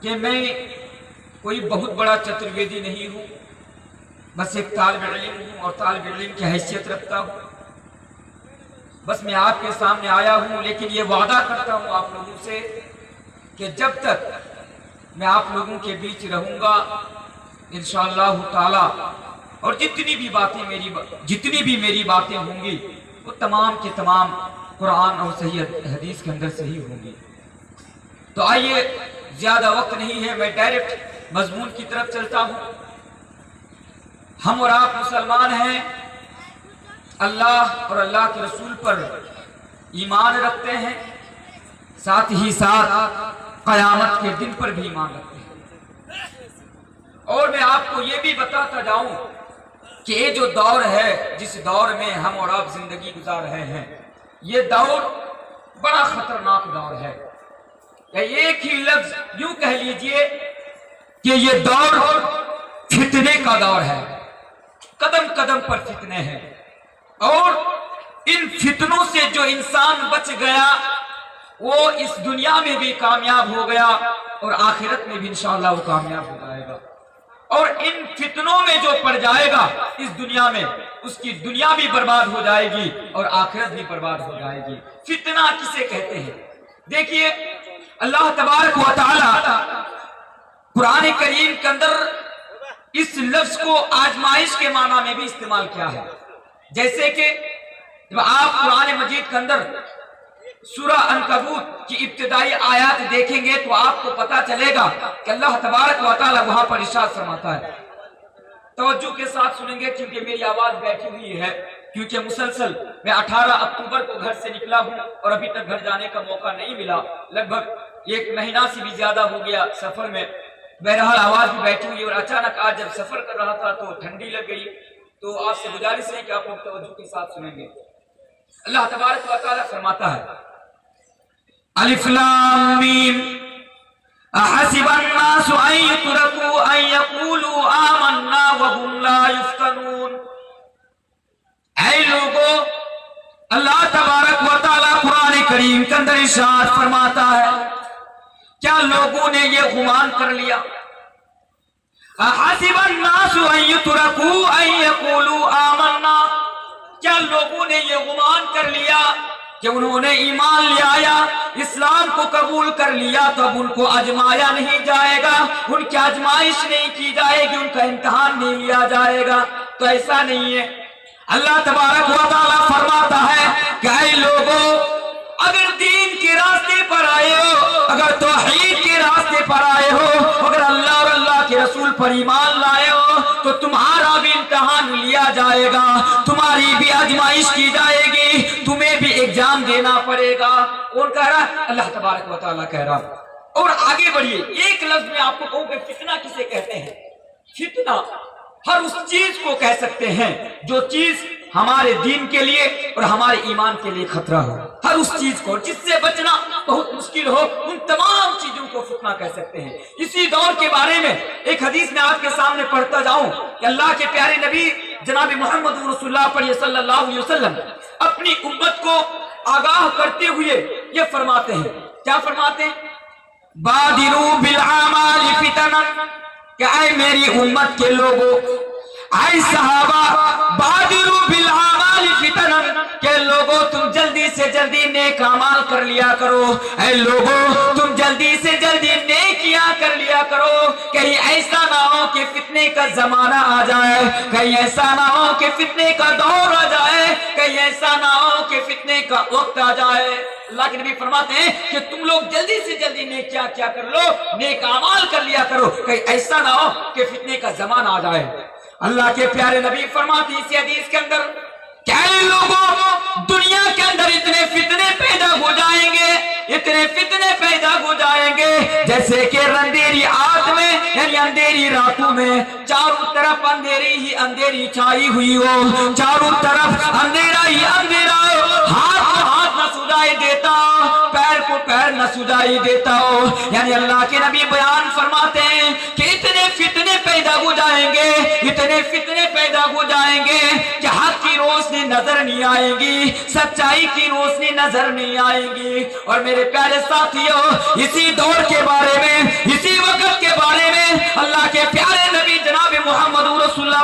کہ میں کوئی بہت بڑا چترویدی نہیں ہوں، بس ایک طالب علم ہوں اور طالب علم کی حیثیت رکھتا ہوں۔ بس میں آپ کے سامنے آیا ہوں، لیکن یہ وعدہ کرتا ہوں آپ لوگوں سے کہ جب تک میں آپ لوگوں کے بیچ رہوں گا انشاءاللہ تعالی، اور جتنی بھی میری باتیں ہوں گی وہ تمام کے تمام قرآن اور صحیح حدیث کے اندر صحیح ہوں گی۔ تو آئیے، زیادہ وقت نہیں ہے، میں ڈائریکٹ مضمون کی طرف چلتا ہوں۔ ہم اور آپ مسلمان ہیں، اللہ اور اللہ کے رسول پر ایمان رکھتے ہیں، ساتھ ہی ساتھ قیامت کے دن پر بھی ایمان رکھتے ہیں۔ اور میں آپ کو یہ بھی بتاتا جاؤں کہ یہ جو دور ہے، جس دور میں ہم اور آپ زندگی گزار رہے ہیں، یہ دور بڑا خطرناک دور ہے۔ ایک ہی لفظ یوں کہہ لیجئے کہ یہ دور فتنے کا دور ہے، قدم قدم پر فتنے ہیں، اور ان فتنوں سے جو انسان بچ گیا وہ اس دنیا میں بھی کامیاب ہو گیا اور آخرت میں بھی انشاءاللہ وہ کامیاب ہو جائے گا۔ اور ان فتنوں میں جو پڑ جائے گا اس دنیا میں، اس کی دنیا بھی برباد ہو جائے گی اور آخرت بھی برباد ہو جائے گی۔ فتنہ کسے کہتے ہیں؟ دیکھیے، اللہ تبارک و تعالی قرآن کریم کے اندر اس لفظ کو آزمائش کے معنی میں بھی استعمال کیا ہے۔ جیسے کہ جب آپ قرآن مجید کے اندر سورہ عنکبوت کی ابتدائی آیات دیکھیں گے تو آپ کو پتا چلے گا کہ اللہ تبارک و تعالی وہاں پر ارشاد فرماتا ہے۔ توجہ کے ساتھ سنیں گے کیونکہ میری آواز بیٹھی ہوئی ہے، کیونکہ مسلسل میں 18 اکتوبر کو گھر سے نکلا ہوں اور ابھی تک گھر جانے کا موقع نہیں ملا، لگ بھگ 1 مہینہ سے بھی زیادہ ہو گیا سفر میں۔ بہرحال آواز بھی بیٹھی ہوئی، اور اچانک آج جب سفر کر رہا تھا تو ٹھنڈی لگ گئی۔ تو آپ سے گزارش ہے کہ آپ لوگ توجہ کے ساتھ سنیں گے۔ اللہ تبارک و تعالی فرماتا ہے، الف لام میم احسب الناس ان يتركوا ان يقولوا آمنا وهم لا يفتنون۔ اے لوگو، اللہ تبارک و تعالی قرآن کریم کے اندر ارشاد فرماتا ہے، کیا لوگوں نے یہ گمان کر لیا؟ احسب الناس ان يتركوا ان يقولوا آمنا، کیا لوگوں نے یہ گمان کر لیا کہ انہوں نے ایمان لے آیا، اسلام کو قبول کر لیا تو اب ان کو آزمایا نہیں جائے گا، ان کی آزمائش نہیں کی جائے گی، ان کا امتحان نہیں لیا جائے گا؟ تو ایسا نہیں ہے۔ اللہ تبارک و تعالی فرماتا ہے کہ اے لوگوں، اگر دین کے راستے پر آئے ہو، اگر توحید کے راستے پر آئے ہو، اگر اللہ اور اللہ کے رسول پر ایمان لائے ہو تو تمہارا بھی امتحان لیا جائے گا، تمہاری بھی آزمائش کی جائے گی، تمہیں بھی ایگزام دینا پڑے گا۔ کون کہہ رہا ہے؟ اللہ تبارک و تعالیٰ کہہ رہا۔ اور آگے بڑھیے، ایک لفظ میں آپ کو کہوں کہ فتنہ کسے کہتے ہیں؟ فتنہ ہر اس چیز کو کہہ سکتے ہیں جو چیز ہمارے دین کے لیے اور ہمارے ایمان کے لیے خطرہ ہو، ہر اس چیز کو جس سے بچنا بہت مشکل ہو، ان تمام چیزوں کو فتنہ کہہ سکتے ہیں۔ اسی دور کے بارے میں ایک حدیث میں آپ کے سامنے پڑھتا جاؤں کہ اللہ کے پیارے نبی جناب محمد رسول اللہ صلی اللہ علیہ وسلم اپنی امت کو آگاہ کرتے ہوئے یہ فرماتے ہیں، کیا فرماتے ہیں؟ بادروا بالاعمال فتنا، کہ اے میری امت کے لوگوں، اے صحابہ، بادروا بالاعمال فتنا، کہ لوگوں تم جلدی سے جلدی نیک اعمال کر لیا کرو، اے لوگوں تم جلدی سے جلدی نیکیاں کر لیا کرو، کہیں ایسا نہ ہو کہ فتنے کا زمانہ آ جائے، کہیں ایسا نہ ہو کہ فتنے کا دور آ جائے، کہیں ایسا نہ ہو کہ فتنے کا وقت آ جائے۔ اللہ کے نبی فرماتے ہیں کہ تم لوگ جلدی سے جلدی نیکیاں کیا کر لو، نیک اعمال کر لیا کرو، کہیں ایسا نہ ہو کہ فتنے کا زمانہ آ جائے۔ اللہ کے پیارے نبی فرماتے ہیں اسی حدیث کے اندر، کیا لوگوں دنیا کے اندر اتنے فتنے پیدا ہو جائیں گے، اتنے فتنے پیدا ہو جائیں گے جیسے کہ اندھیری رات میں، یعنی اندھیری راتوں میں چاروں طرف اندھیری ہی اندھیری چھائی ہوئی ہو، چاروں طرف اندھیرا ہی اندھیرا ہو، ہاتھ کو ہاتھ نہ سجائی دیتا ہو، پیر کو پیر نہ سجائی دیتا ہو۔ یعنی اللہ کے نبی بیان فرماتے ہیں کہ اتنے فتنے پیدا ہو جائیں گے، اتنے فتنے پیدا ہو جائیں گے کہ حق کی روشنی نظر نہیں آئے گی، سچائی کی روشنی نظر نہیں آئے گی۔ اور میرے پیارے ساتھیوں، اسی دور کے بارے میں، اسی وقت